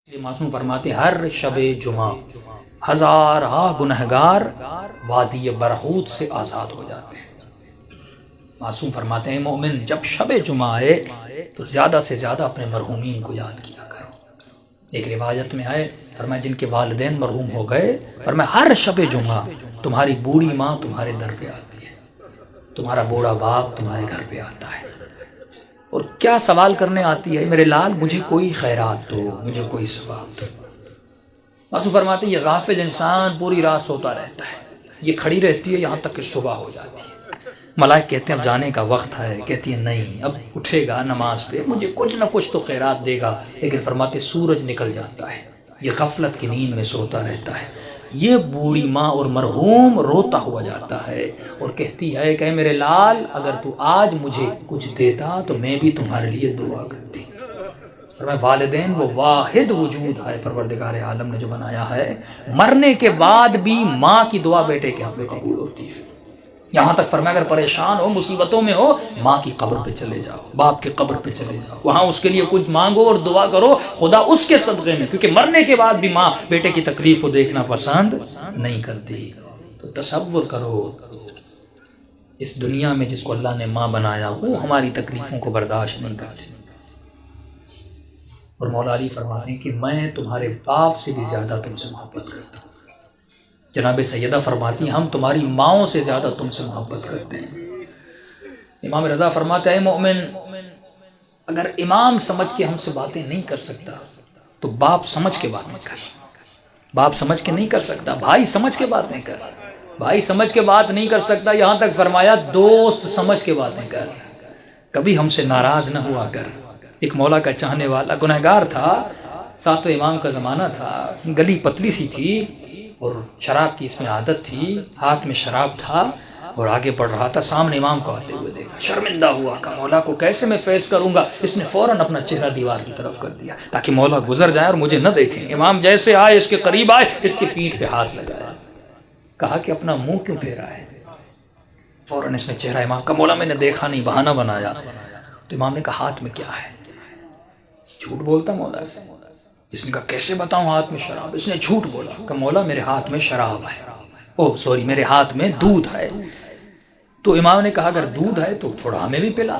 معصوم فرماتے ہر شب جمعہ ہزارہ گنہگار وادی برہوت سے آزاد ہو جاتے ہیں۔ معصوم فرماتے ہیں مومن جب شب جمعہ آئے تو زیادہ سے زیادہ اپنے مرحومین کو یاد کیا کرو۔ ایک روایت میں آئے فرمایا جن کے والدین مرحوم ہو گئے، فرمایا ہر شب جمعہ تمہاری بوڑھی ماں تمہارے در پہ آتی ہے، تمہارا بوڑھا باپ تمہارے گھر پہ آتا ہے اور کیا سوال کرنے آتی ہے، میرے لال مجھے کوئی خیرات دو، مجھے کوئی ثواب دو۔ معصوم فرماتے ہیں یہ غافل انسان پوری رات سوتا رہتا ہے، یہ کھڑی رہتی ہے یہاں تک کہ صبح ہو جاتی ہے۔ ملائک کہتے ہیں اب جانے کا وقت ہے، کہتی ہے نہیں اب اٹھے گا نماز پہ، مجھے کچھ نہ کچھ تو خیرات دے گا، لیکن فرماتے سورج نکل جاتا ہے، یہ غفلت کی نیند میں سوتا رہتا ہے۔ یہ بوڑھی ماں اور مرحوم روتا ہوا جاتا ہے اور کہتی ہے کہ میرے لال اگر تو آج مجھے کچھ دیتا تو میں بھی تمہارے لیے دعا کرتی۔ فرمایا والدین وہ واحد وجود ہے پروردگار عالم نے جو بنایا ہے، مرنے کے بعد بھی ماں کی دعا بیٹے کے حق میں قبول ہوتی ہے۔ یہاں تک فرمایا اگر پریشان ہو مصیبتوں میں ہو ماں کی قبر پہ چلے جاؤ، باپ کی قبر پہ چلے جاؤ، وہاں اس کے لیے کچھ مانگو اور دعا کرو، خدا اس کے صدقے میں، کیونکہ مرنے کے بعد بھی ماں بیٹے کی تکلیف کو دیکھنا پسند نہیں کرتی۔ تو تصور کرو اس دنیا میں جس کو اللہ نے ماں بنایا وہ ہماری تکلیفوں کو برداشت نہیں کرتی، اور مولا علی فرماتے ہیں کہ میں تمہارے باپ سے بھی زیادہ تم سے محبت کرتا ہوں۔ جناب سیدہ فرماتی ہیں ہم تمہاری ماؤں سے زیادہ تم سے محبت کرتے ہیں۔ امام رضا فرماتے ہیں مومن اگر امام سمجھ کے ہم سے باتیں نہیں کر سکتا تو باپ سمجھ کے باتیں کر، باپ سمجھ کے نہیں کر سکتا، بھائی سمجھ کے باتیں کر، بھائی سمجھ کے بات نہیں کر سکتا، یہاں تک فرمایا دوست سمجھ کے باتیں کر، کبھی ہم سے ناراض نہ ہوا کر۔ ایک مولا کا چاہنے والا گنہگار تھا، ساتویں امام کا زمانہ تھا، گلی پتلی سی تھی اور شراب کی اس میں عادت تھی، ہاتھ میں شراب تھا اور آگے بڑھ رہا تھا، سامنے امام کو آتے ہوئے دیکھا، شرمندہ ہوا کہ مولا کو کیسے میں فیس کروں گا، اس نے فوراً اپنا چہرہ دیوار کی طرف کر دیا تاکہ مولا گزر جائے اور مجھے نہ دیکھیں۔ امام جیسے آئے اس کے قریب آئے، اس کی پیٹھ پہ ہاتھ لگایا، کہا کہ اپنا منہ کیوں پھیرا ہے؟ فوراً اس نے چہرہ امام کا مولا میں نے دیکھا نہیں، بہانہ بنایا۔ تو امام نے کہا ہاتھ میں کیا ہے؟ جھوٹ بولتا مولا سے؟ اس نے کہا کیسے بتاؤں ہاتھ میں شراب؟ اس نے جھوٹ بولا کہ مولا میرے ہاتھ میں شراب ہے، میرے ہاتھ میں دودھ ہے۔ تو امام نے کہا اگر دودھ ہے تو تھوڑا ہمیں بھی پلا،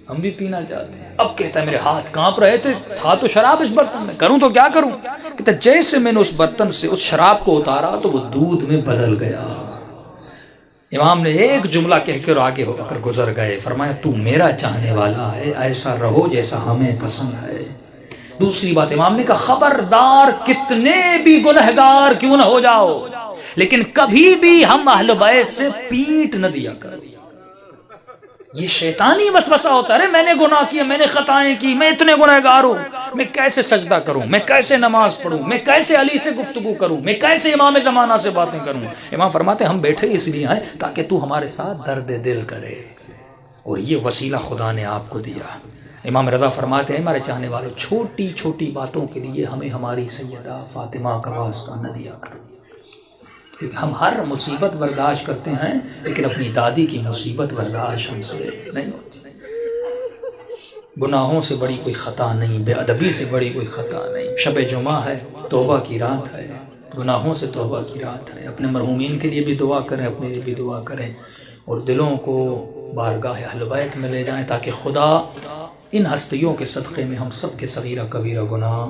ہم بھی پینا چاہتے ہیں۔ اب کہتا ہے میرے ہاتھ کانپ رہے تھے، تھا تو شراب اس برتن میں، کروں تو کیا کروں؟ کہتا جیسے میں نے اس برتن سے اس شراب کو اتارا تو وہ دودھ میں بدل گیا۔ امام نے ایک جملہ کہہ کر آگے ہو کر گزر گئے، فرمایا تو میرا چاہنے والا ہے، ایسا رہو جیسا ہمیں پسند ہے۔ دوسری بات امام نے کہا خبردار کتنے بھی گنہگار کیوں نہ ہو جاؤ لیکن کبھی بھی ہم اہل بیت سے پیٹ نہ دیا کرو۔ یہ شیطانی وسوسہ ہوتا ہے، میں نے گناہ کیا، میں نے خطائیں کی، میں اتنے گنہگار ہوں، میں کیسے سجدہ کروں، میں کیسے نماز پڑھوں، میں کیسے علی سے گفتگو کروں، میں کیسے امام زمانہ سے باتیں کروں۔ امام فرماتے ہیں ہم بیٹھے اس لیے ہیں تاکہ تو ہمارے ساتھ درد دل کرے، اور یہ وسیلہ خدا نے آپ کو دیا۔ امام رضا فرماتے ہیں ہمارے چاہنے والوں چھوٹی چھوٹی باتوں کے لیے ہمیں ہماری سیدہ فاطمہ کا واسطہ نہ دیا کرو، کیونکہ ہم ہر مصیبت برداشت کرتے ہیں لیکن اپنی دادی کی مصیبت برداشت ہم سے نہیں ہوتی۔ گناہوں سے بڑی کوئی خطا نہیں، بے ادبی سے بڑی کوئی خطا نہیں۔ شب جمعہ ہے، توبہ کی رات ہے، گناہوں سے توبہ کی رات ہے۔ اپنے مرحومین کے لیے بھی دعا کریں، اپنے لیے بھی دعا کریں، اور دلوں کو بارگاہ اہل بیت میں لے جائیں تاکہ خدا ان ہستیوں کے صدقے میں ہم سب کے صغیرہ کبیرہ گناہ